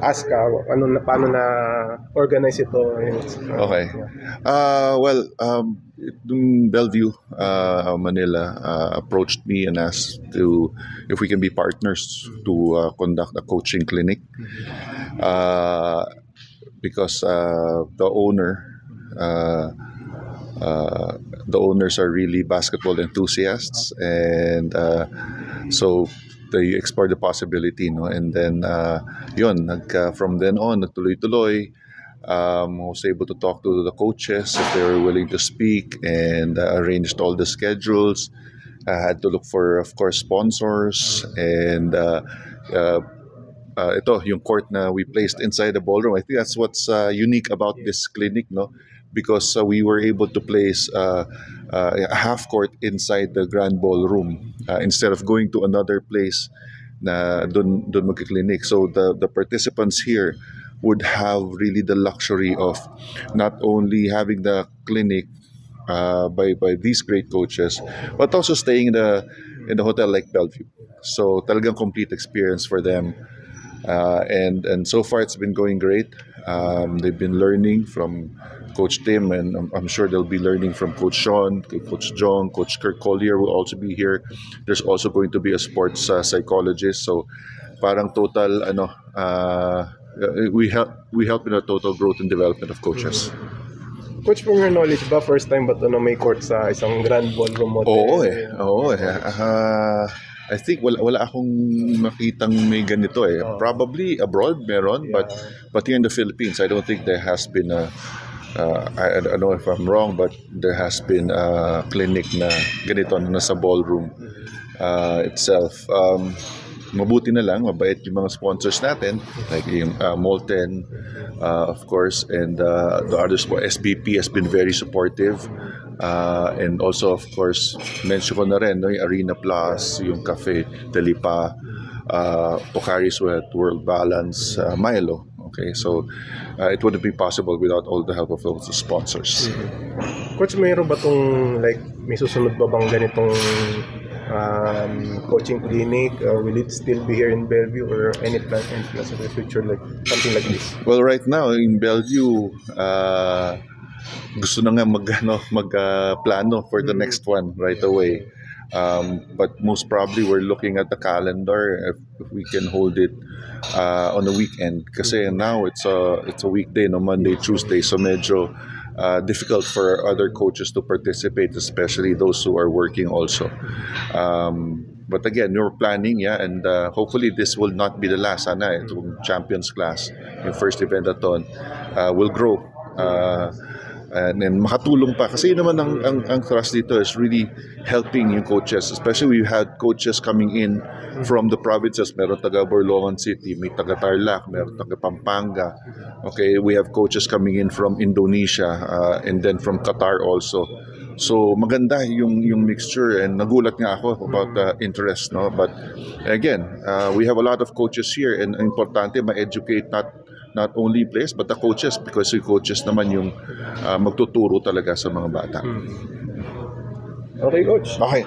Ask paano na organize ito. Okay. Well, yung Bellevue, Manila, approached me and asked if we can be partners to conduct a coaching clinic, because the owners are really basketball enthusiasts, and so they explored the possibility, no? And then from then on, nagtuloy-tuloy. Was able to talk to the coaches if they were willing to speak, and arranged all the schedules. I had to look for, of course, sponsors, and ito yung court na we placed inside the ballroom. I think that's what's unique about this clinic, no? Because we were able to place a half court inside the grand ballroom, instead of going to another place na dun magki-clinic. So the participants here would have really the luxury of not only having the clinic by these great coaches, but also staying in the hotel like Bellevue. So talagang complete experience for them. And so far it's been going great. They've been learning from Coach Tim, and I'm sure they'll be learning from Coach Sean, Coach John, Coach Kirk Collier will also be here. There's also going to be a sports psychologist. So parang total we help in the total growth and development of coaches. Coach, from your knowledge ba, first time ba ito na may court sa isang grand ballroom hotel? Oo eh. I think wala akong makitang may ganito eh. Probably abroad meron, but here in the Philippines, I don't think there has been I don't know if I'm wrong, but there has been a clinic na ganito na sa ballroom itself. Mabuti na lang, mabait yung mga sponsors natin, like yung Molten, of course, and the others. SBP has been very supportive, and also, of course, mention ko na rin, no, yung Arena Plus, yung Cafe Delipa, Pocari Sweat, World Balance, Milo. Okay, so it wouldn't be possible without all the help of those sponsors. Coach, mayroon ba itong, like, may susunod ba bang ganitong coaching clinic? Will it still be here in Bellevue, or any plans in the future, like something like this? Well, right now in Bellevue, gusto na nga magplano for the next one right away. But most probably we're looking at the calendar if we can hold it on a weekend. Kasi now it's a weekday, no, Monday, Tuesday, so medyo difficult for other coaches to participate, especially those who are working also. But again, we're planning, and hopefully this will not be the last. Sana itong Champions Class, yung first event aton, will grow. And then makatulong pa, kasi naman ang thrust dito is really helping yung coaches, especially we had coaches coming in from the provinces. Meron taga Borlongan City, may taga Tarlac, meron taga Pampanga. Okay, we have coaches coming in from Indonesia, and then from Qatar also. So maganda yung mixture, and nagulat nga ako about the interest, no? But again, we have a lot of coaches here, and importante ma-educate not only players but the coaches, because yung coaches naman yung magtuturo talaga sa mga bata. Okay, Coach. Okay.